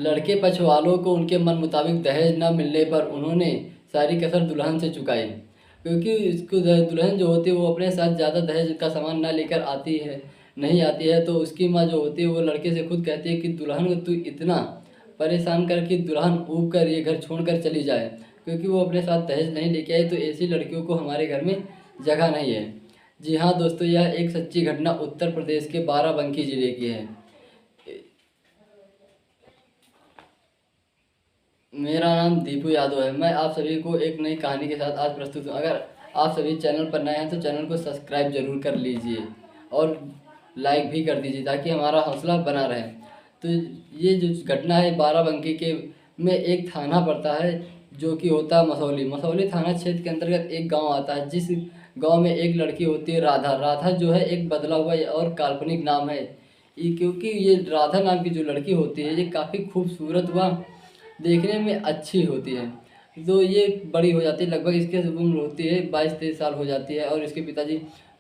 लड़के पक्ष वालों को उनके मन मुताबिक दहेज न मिलने पर उन्होंने सारी कसर दुल्हन से चुकाई, क्योंकि इसको दुल्हन जो होती है वो अपने साथ ज़्यादा दहेज का सामान ना लेकर आती है, नहीं आती है। तो उसकी माँ जो होती है वो लड़के से खुद कहती है कि दुल्हन को तू इतना परेशान कर कि दुल्हन ऊब कर ये घर छोड़कर चली जाए, क्योंकि वो अपने साथ दहेज नहीं लेके आई, तो ऐसी लड़कियों को हमारे घर में जगह नहीं है। जी हाँ दोस्तों, यह एक सच्ची घटना उत्तर प्रदेश के बाराबंकी जिले की है। मेरा नाम दीपू यादव है। मैं आप सभी को एक नई कहानी के साथ आज प्रस्तुत हूँ। अगर आप सभी चैनल पर नए हैं तो चैनल को सब्सक्राइब जरूर कर लीजिए और लाइक भी कर दीजिए ताकि हमारा हौसला बना रहे। तो ये जो घटना है बाराबंकी के में एक थाना पड़ता है जो कि होता है मसौली। मसौली थाना क्षेत्र के अंतर्गत एक गांव आता है, जिस गांव में एक लड़की होती है राधा। राधा जो है एक बदला हुआ और काल्पनिक नाम है, क्योंकि ये राधा नाम की जो लड़की होती है ये काफ़ी खूबसूरत व देखने में अच्छी होती है। तो ये बड़ी हो जाती है, लगभग इसकी उम्र होती है 22-23 साल हो जाती है, और इसके पिताजी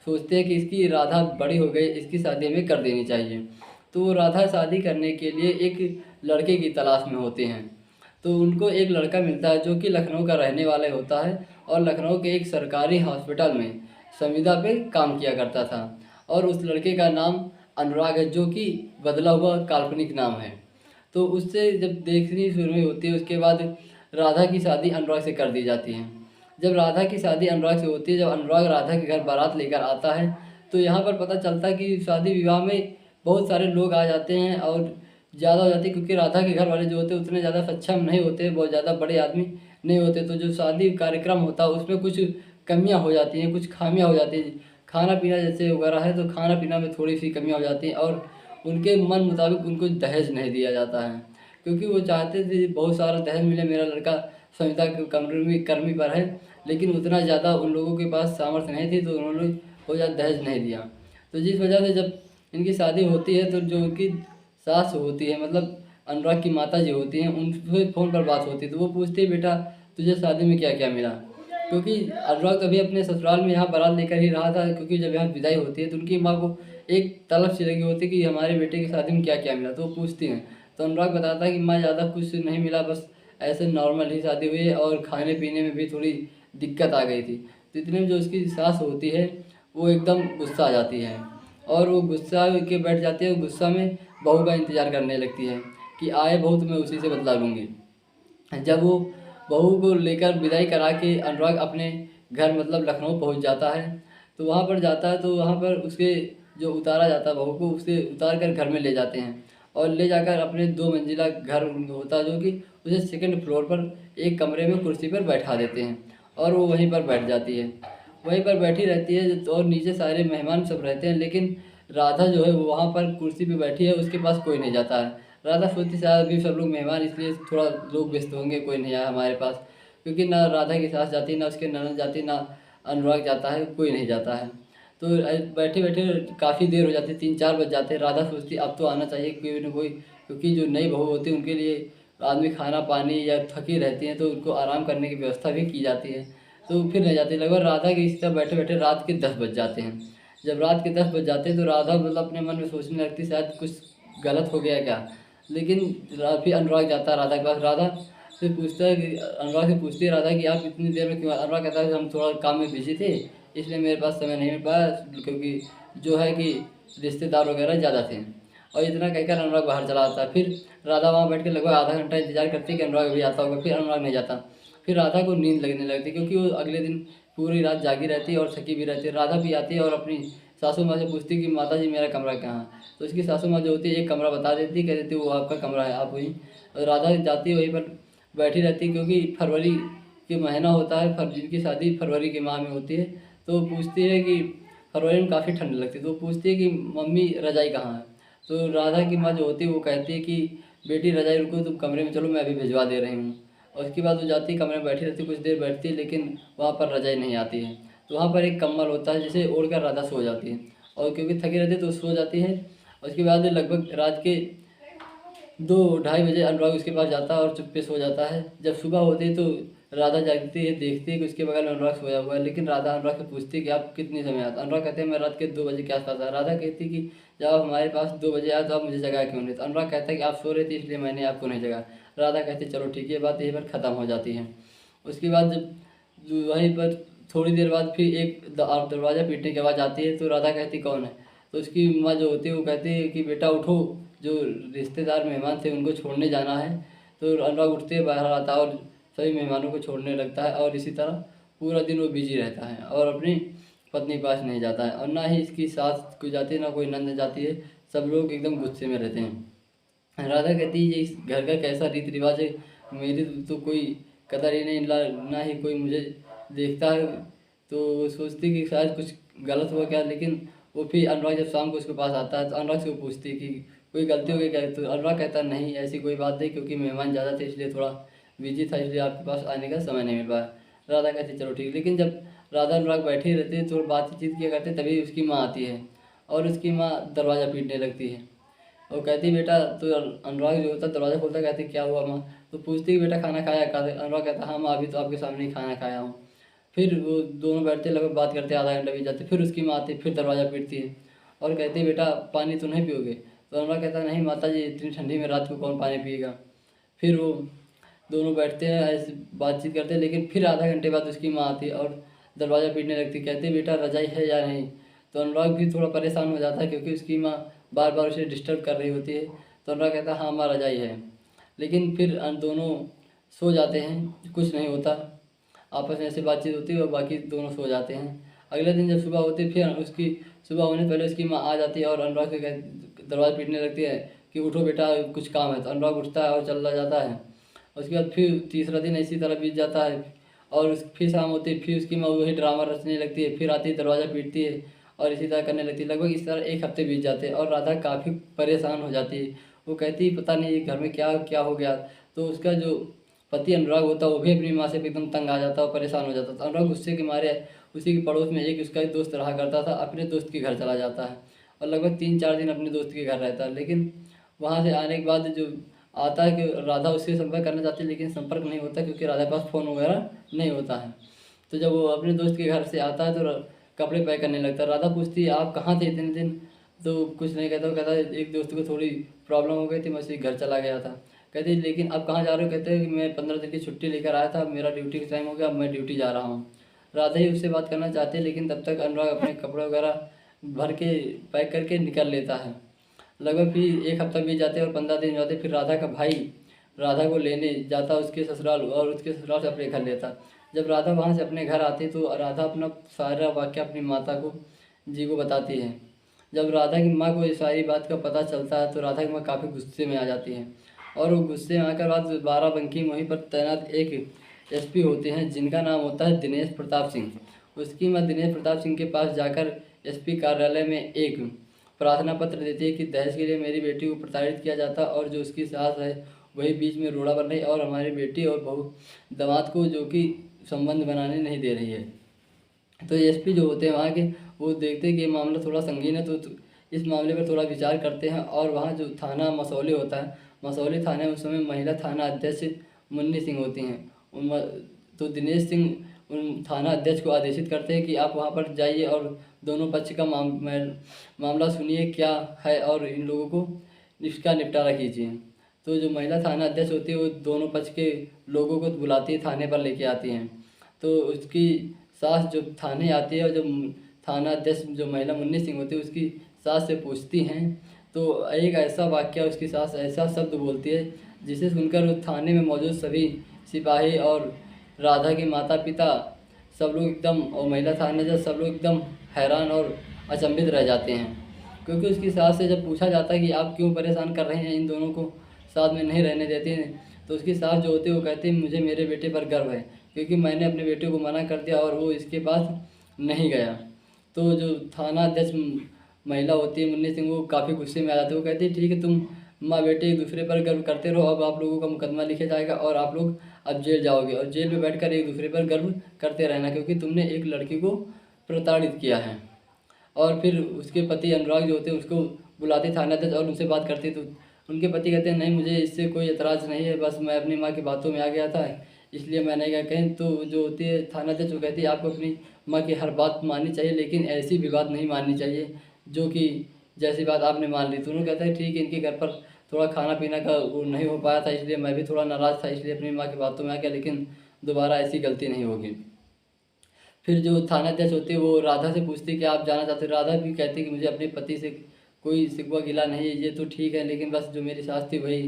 सोचते हैं कि इसकी राधा बड़ी हो गई, इसकी शादी हमें कर देनी चाहिए। तो वो राधा शादी करने के लिए एक लड़के की तलाश में होते हैं। तो उनको एक लड़का मिलता है जो कि लखनऊ का रहने वाला होता है, और लखनऊ के एक सरकारी हॉस्पिटल में संविदा पे काम किया करता था। और उस लड़के का नाम अनुराग है, जो कि बदला हुआ काल्पनिक नाम है। तो उससे जब देखनी शुरू हुई होती है, उसके बाद राधा की शादी अनुराग से कर दी जाती है। जब राधा की शादी अनुराग से होती है, जब अनुराग राधा के घर बारात लेकर आता है, तो यहाँ पर पता चलता है कि शादी विवाह में बहुत सारे लोग आ जाते हैं और ज़्यादा हो जाती है, क्योंकि राधा के घर वाले जो होते हैं उतने ज़्यादा सक्षम नहीं होते, बहुत ज़्यादा बड़े आदमी नहीं होते। तो जो शादी कार्यक्रम होता है उसमें कुछ कमियाँ हो जाती हैं, कुछ खामियाँ हो जाती हैं। खाना पीना जैसे वगैरह है तो खाना पीना में थोड़ी सी कमियाँ हो जाती हैं, और उनके मन मुताबिक उनको दहेज नहीं दिया जाता है, क्योंकि वो चाहते थे बहुत सारा दहेज मिले, मेरा लड़का संविदा के कर्मी पर है। लेकिन उतना ज़्यादा उन लोगों के पास सामर्थ्य नहीं थी, तो उन्होंने बहुत ज़्यादा दहेज नहीं दिया। तो जिस वजह से जब इनकी शादी होती है, तो जो उनकी सास होती है, मतलब अनुराग की माता जी होती हैं, उनसे फ़ोन पर बात होती है। तो वो पूछती है, बेटा तुझे शादी में क्या क्या मिला, क्योंकि अनुराग तो अभी अपने ससुराल में यहाँ बारात लेकर ही रहा था, क्योंकि जब यहाँ विदाई होती है तो उनकी माँ को एक तलब सी लगी होती है कि हमारे बेटे की शादी में क्या क्या मिला। तो वो पूछती हैं, तो अनुराग बताता है कि माँ ज़्यादा कुछ नहीं मिला, बस ऐसे नॉर्मल ही शादी हुई है, और खाने पीने में भी थोड़ी दिक्कत आ गई थी। तो इतने में जो उसकी सास होती है वो एकदम गुस्सा आ जाती है, और वो गुस्सा के बैठ जाती है। गुस्सा में बहू का इंतज़ार करने लगती है कि आए बहू तो मैं उसी से बदला लूँगी। जब वो बहू को लेकर विदाई करा के अनुराग अपने घर मतलब लखनऊ पहुंच जाता है, तो वहाँ पर जाता है, तो वहाँ पर उसके जो उतारा जाता है बहू को, उसे उतार कर घर में ले जाते हैं, और ले जाकर अपने 2 मंजिला घर होता है जो कि उसे सेकंड फ्लोर पर एक कमरे में कुर्सी पर बैठा देते हैं, और वो वहीं पर बैठ जाती है। वहीं पर बैठी रहती है, और नीचे सारे मेहमान सब रहते हैं, लेकिन राधा जो है वो वहाँ पर कुर्सी पे बैठी है, उसके पास कोई नहीं जाता है। राधा सोचती शायद अभी सब लोग मेहमान, इसलिए थोड़ा लोग व्यस्त होंगे, कोई नहीं आया हमारे पास, क्योंकि ना राधा की सास जाती, ना उसके ननद जाती, ना अनुराग जाता है, कोई नहीं जाता है। तो बैठे बैठे काफ़ी देर हो जाती है, 3-4 बज जाते हैं। राधा सोचती अब तो आना चाहिए कोई ना कोई, क्योंकि जो नई बहू होती है उनके लिए आदमी खाना पानी या थकी रहती हैं, तो उनको आराम करने की व्यवस्था भी की जाती है। तो फिर नहीं जाती, लगभग राधा की इसी तरह बैठे बैठे रात के 10 बज जाते हैं। जब रात के 10 बज जाते हैं तो राधा मतलब अपने मन में सोचने लगती शायद कुछ गलत हो गया क्या। लेकिन फिर अनुराग जाता है राधा के पास। राधा से पूछता है कि अनुराग से पूछती है राधा कि आप इतनी देर में क्यों। अनुराग कहता है कि हम थोड़ा काम में बिजी थे, इसलिए मेरे पास समय नहीं मिल पाया, क्योंकि जो है कि रिश्तेदार वगैरह ज़्यादा थे। और इतना कहकर अनुराग बाहर चला आता है। फिर राधा वहाँ बैठ के लगभग आधा घंटा इंतजार करती है कि अनुराग अभी आता होगा, फिर अनुराग नहीं जाता। फिर राधा को नींद लगने लगती, क्योंकि वो अगले दिन पूरी रात जागी रहती है और थकी भी रहती है। राधा भी आती है और अपनी सासू माँ से पूछती है कि माता जी मेरा कमरा कहाँ है। तो उसकी सासू माँ जो होती है एक कमरा बता देती, कह देती वो आपका कमरा है, आप वहीं। और राधा जाती है वहीं पर बैठी रहती है, क्योंकि फरवरी के महीना होता है, जिनकी शादी फरवरी के माह में होती है। तो वो पूछती है कि फरवरी में काफ़ी ठंड लगती है, तो वो पूछती है कि मम्मी रजाई कहाँ है। तो राधा की माँ जो होती है वो कहती है कि बेटी रजाई रुको, तुम कमरे में चलो, मैं अभी भिजवा दे रही हूँ। और उसके बाद वो जाती है कमरे में बैठी रहती है, कुछ देर बैठती है, लेकिन वहाँ पर रजाई नहीं आती है। तो वहाँ पर एक कंबल होता है जिसे ओढ़ कर राधा सो जाती है, और क्योंकि थकी रहती है तो सो जाती है। उसके बाद लगभग रात के 2-2:30 बजे अनुराग उसके पास जाता है और चुप्पे सो जाता है। जब सुबह होती है तो राधा जागती है, देखती है कि उसके बगल में अनुराग सोया हुआ है, लेकिन राधा अनुराग से पूछती है कि आप कितने समय आते। अनुराग कहते हैं मैं रात के 2 बजे के आसपास आया। राधा कहती है कि जब आप हमारे पास 2 बजे आए तो आप मुझे जगाया क्यों नहीं? तो अनुराग कहता है कि आप सो रहे थे इसलिए मैंने आपको नहीं जगाया। राधा कहती चलो ठीक है, बात यहीं पर ख़त्म हो जाती है। उसके बाद जब वहीं पर थोड़ी देर बाद फिर एक दरवाज़ा पीटने की आवाज़ आती है, तो राधा कहती कौन है? तो उसकी माँ जो होती है वो कहती है कि बेटा उठो, जो रिश्तेदार मेहमान थे उनको छोड़ने जाना है। तो अनुराग उठते ही बाहर आता है और सभी मेहमानों को छोड़ने लगता है, और इसी तरह पूरा दिन वो बिजी रहता है और अपनी पत्नी के पास नहीं जाता है, और ना ही इसकी सास को जाती है, ना कोई नंद जाती है। सब लोग एकदम गुस्से में रहते हैं। राधा कहती है ये इस घर का कैसा रीति रिवाज है, मेरी तो कोई कदर ही नहीं, ना ही कोई मुझे देखता है। तो वो सोचती कि शायद कुछ गलत हुआ क्या, लेकिन वो फिर अनुराग जब शाम को उसके पास आता है तो अनुराग से वो पूछती कि कोई गलती हो गई क्या? तो अनुराग कहता नहीं ऐसी कोई बात नहीं, क्योंकि मेहमान ज़्यादा थे इसलिए थोड़ा बिजी था, इसलिए आपके पास आने का समय नहीं मिल पाया। राधा कहती चलो ठीक। लेकिन जब राधा अनुराग बैठे ही रहते हैं तो बातचीत किया करते, तभी उसकी माँ आती है और उसकी माँ दरवाज़ा पीटने लगती है। वो कहती बेटा, तो अनुराग जो होता है दरवाज़ा खोलता, कहती क्या हुआ माँ? तो पूछती कि बेटा खाना खाया? अनुराग कहता हाँ माँ, अभी तो आपके सामने ही खाना खाया हूँ। फिर वो दोनों बैठते लगभग बात करते, आधा घंटा बीत जाते, फिर उसकी माँ आती, फिर दरवाज़ा पीटती है और कहती बेटा पानी तो नहीं पियोगे? तो अनुराग कहता नहीं माता जी, इतनी ठंडी में रात को कौन पानी पिएगा। फिर वो दोनों बैठते हैं, ऐसे बातचीत करते हैं, लेकिन फिर आधा घंटे बाद उसकी माँ आती है और दरवाज़ा पीटने लगती, कहती बेटा रजाई है या नहीं? तो अनुराग भी थोड़ा परेशान हो जाता है, क्योंकि उसकी माँ बार बार उसे डिस्टर्ब कर रही होती है। तो अनुराग कहता हाँ माँ रजाई है। लेकिन फिर दोनों सो जाते हैं, कुछ नहीं होता, आपस में ऐसे बातचीत होती है और बाकी दोनों सो जाते हैं। अगले दिन जब सुबह होती है, फिर उसकी सुबह होने से पहले उसकी माँ आ जाती है और अनुराग से दरवाज़ा पीटने लगती है कि उठो बेटा कुछ काम है। तो अनुराग उठता है और चला जाता है। उसके बाद फिर तीसरा दिन इसी तरह बीत जाता है और फिर शाम होती है, फिर उसकी माँ वही ड्रामा रचने लगती है, फिर आती है दरवाज़ा पीटती है और इसी तरह करने लगती है। लगभग इस तरह 1 हफ्ते बीत जाते हैं और राधा काफ़ी परेशान हो जाती है। वो कहती है पता नहीं घर में क्या क्या हो गया। तो उसका जो पति अनुराग होता है वो भी अपनी माँ से एकदम तंग आ जाता है और परेशान हो जाता था। अनुराग गुस्से के मारे उसी के पड़ोस में एक उसका दोस्त रहा करता था, अपने दोस्त के घर चला जाता है और लगभग 3-4 दिन अपने दोस्त के घर रहता है। लेकिन वहाँ से आने के बाद जो आता है कि राधा उससे संपर्क करना चाहती है, लेकिन संपर्क नहीं होता क्योंकि राधा के पास फ़ोन वगैरह नहीं होता है। तो जब वो अपने दोस्त के घर से आता है तो कपड़े पैक करने लगता है। राधा पूछती है आप कहाँ थे इतने दिन? तो कुछ नहीं कहता, वो कहता है एक दोस्त को थोड़ी प्रॉब्लम हो गई थी, मैं उसी के घर चला गया था। कहते लेकिन अब कहाँ जा रहे हो? कहते हैं कि मैं 15 दिन की छुट्टी लेकर आया था, मेरा ड्यूटी का टाइम हो गया, अब मैं ड्यूटी जा रहा हूँ। राधा ही उससे बात करना चाहती है, लेकिन तब तक अनुराग अपने कपड़े वगैरह भर के पैक करके निकल लेता है। लगभग फिर 1 हफ्ता बीत जाते हैं और 15 दिन जाते, फिर राधा का भाई राधा को लेने जाता उसके ससुराल और उसके ससुराल से अपने घर लेता। जब राधा वहाँ से अपने घर आती तो राधा अपना सारा वाक़या अपनी माता को जी को बताती है। जब राधा की माँ को इस सारी बात का पता चलता है तो राधा की माँ काफ़ी गुस्से में आ जाती है और वो गुस्से में आकर बाद बाराबंकी वहीं पर तैनात एक एसपी होते हैं जिनका नाम होता है दिनेश प्रताप सिंह। उसकी माँ दिनेश प्रताप सिंह के पास जाकर एसपी कार्यालय में एक प्रार्थना पत्र देती है कि दहेज के लिए मेरी बेटी को प्रताड़ित किया जाता और जो उसकी सास है वही बीच में रोड़ा बन रही और हमारी बेटी और बहू दामाद को जो कि संबंध बनाने नहीं दे रही है। तो एसपी जो होते हैं वहाँ के वो देखते हैं कि ये मामला थोड़ा संगीन है, तो इस मामले पर थोड़ा विचार करते हैं और वहाँ जो थाना मसौली होता है, मसौली थाने में उस समय महिला थाना अध्यक्ष मुन्नी सिंह होती हैं। तो दिनेश सिंह उन थाना अध्यक्ष को आदेशित करते हैं कि आप वहाँ पर जाइए और दोनों पक्ष का मामला सुनिए क्या है और इन लोगों को इसका निपटारा कीजिए। तो जो महिला थाना अध्यक्ष होती है वो दोनों पक्ष के लोगों को बुलाती है, थाने पर लेके आती हैं। तो उसकी सास जो थाने आती है और जो थाना अध्यक्ष जो महिला मुन्नी सिंह होती है उसकी सास से पूछती हैं, तो एक ऐसा वाक्य उसकी सास ऐसा शब्द बोलती है जिसे सुनकर वो थाने में मौजूद सभी सिपाही और राधा के माता पिता सब लोग एकदम और महिला थाना जज सब लोग एकदम हैरान और अचंभित रह जाते हैं। क्योंकि उसकी सास से जब पूछा जाता है कि आप क्यों परेशान कर रहे हैं इन दोनों को, साथ में नहीं रहने देते हैं, तो उसकी सास जो होती है वो कहती है मुझे मेरे बेटे पर गर्व है क्योंकि मैंने अपने बेटे को मना कर दिया और वो इसके पास नहीं गया। तो जो थाना अध्यक्ष महिला होती है मुन्नी सिंह वो काफ़ी गुस्से में आ जाती है। वो कहती है ठीक है तुम माँ बेटे एक दूसरे पर गर्व करते रहो, अब आप लोगों का मुकदमा लिखा जाएगा और आप लोग अब जेल जाओगे और जेल में बैठकर एक दूसरे पर गर्व करते रहना क्योंकि तुमने एक लड़की को प्रताड़ित किया है। और फिर उसके पति अनुराग जो होते हैं उसको बुलाते थाना अध्यक्ष और उनसे बात करते, तो उनके पति कहते हैं नहीं मुझे इससे कोई एतराज़ नहीं है, बस मैं अपनी माँ की बातों में आ गया था इसलिए मैं नहीं गया कहीं। तो जो होती है थाना अध्यक्ष वो कहती है आपको अपनी माँ की हर बात माननी चाहिए लेकिन ऐसी भी बात नहीं माननी चाहिए जो कि जैसी बात आपने मान ली। दोनों कहते हैं ठीक है, इनके घर पर थोड़ा खाना पीना का वो नहीं हो पाया था, इसलिए मैं भी थोड़ा नाराज़ था, इसलिए अपनी माँ की बातों में आ गया, लेकिन दोबारा ऐसी गलती नहीं होगी। फिर जो थानाध्यक्ष होती है वो राधा से पूछती है कि आप जाना चाहते हो। राधा भी कहती है कि मुझे अपने पति से कोई शिकवा गिला नहीं है, ये तो ठीक है, लेकिन बस जो मेरी सास थी वही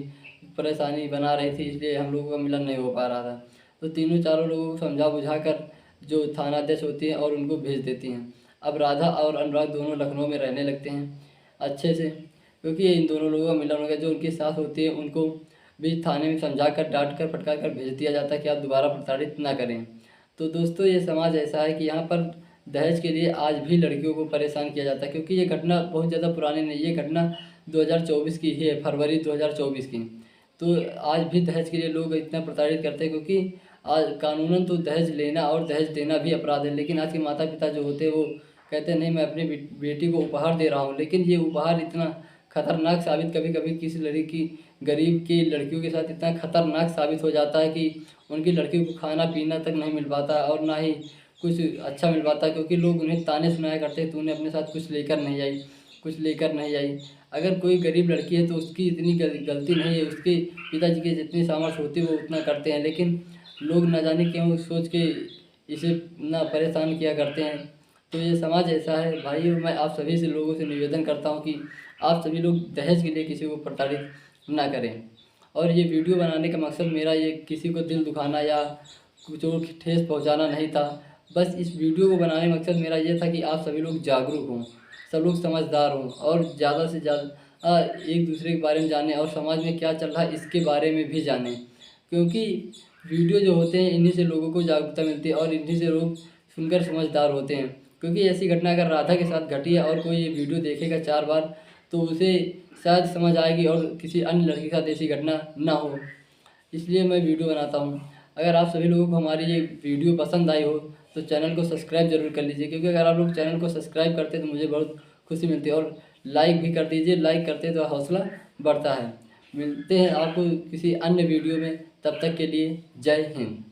परेशानी बना रही थी, इसलिए हम लोगों का मिलन नहीं हो पा रहा था। तो तीनों चारों लोगों को समझा बुझा कर जो थानाध्यक्ष होती हैं और उनको भेज देती हैं। अब राधा और अनुराग दोनों लखनऊ में रहने लगते हैं अच्छे से, क्योंकि इन दोनों लोगों का मिलन हो गया। जो उनकी सास होती है उनको भी थाने में समझा कर डांट कर फटकार कर भेज दिया जाता है कि आप दोबारा प्रताड़ित ना करें। तो दोस्तों ये समाज ऐसा है कि यहाँ पर दहेज के लिए आज भी लड़कियों को परेशान किया जाता है, क्योंकि ये घटना बहुत ज़्यादा पुरानी नहीं, ये घटना 2024 की ही है, फरवरी 2024 की। तो आज भी दहेज के लिए लोग इतना प्रताड़ित करते हैं, क्योंकि आज कानूनन तो दहेज लेना और दहेज देना भी अपराध है, लेकिन आज के माता पिता जो होते हैं वो कहते हैं नहीं मैं अपनी बेटी को उपहार दे रहा हूँ, लेकिन ये उपहार इतना खतरनाक साबित कभी कभी किसी लड़की गरीब की लड़कियों के साथ इतना खतरनाक साबित हो जाता है कि उनकी लड़कियों को खाना पीना तक नहीं मिल पाता और ना ही कुछ अच्छा मिल पाता, क्योंकि लोग उन्हें ताने सुनाया करते हैं तूने अपने साथ कुछ लेकर नहीं आई, कुछ लेकर नहीं आई। अगर कोई गरीब लड़की है तो उसकी इतनी गलती नहीं है, उसके पिताजी के जितनी सामर्थ्य होती है वो उतना करते हैं, लेकिन लोग न जाने क्यों सोच के इसे ना परेशान किया करते हैं। तो ये समाज ऐसा है भाइयों। मैं आप सभी से लोगों से निवेदन करता हूँ कि आप सभी लोग दहेज के लिए किसी को प्रताड़ित ना करें। और ये वीडियो बनाने का मकसद मेरा ये किसी को दिल दुखाना या कुछ और ठेस पहुंचाना नहीं था। बस इस वीडियो को बनाने का मकसद मेरा ये था कि आप सभी लोग जागरूक हों, सब लोग समझदार हों और ज़्यादा से ज़्यादा एक दूसरे के बारे में जानें और समाज में क्या चल रहा है इसके बारे में भी जानें, क्योंकि वीडियो जो होते हैं इन्हीं से लोगों को जागरूकता मिलती है और इन्हीं से लोग सुनकर समझदार होते हैं। क्योंकि ऐसी घटना अगर राधा के साथ घटी है और कोई ये वीडियो देखेगा 4 बार तो उसे शायद समझ आएगी और किसी अन्य लड़की के साथ ऐसी घटना ना हो, इसलिए मैं वीडियो बनाता हूँ। अगर आप सभी लोगों को हमारी ये वीडियो पसंद आई हो तो चैनल को सब्सक्राइब ज़रूर कर लीजिए, क्योंकि अगर आप लोग चैनल को सब्सक्राइब करते हैं तो मुझे बहुत खुशी मिलती है, और लाइक भी कर दीजिए, लाइक करते हैं तो हौसला बढ़ता है। मिलते हैं आपको किसी अन्य वीडियो में, तब तक के लिए जय हिंद।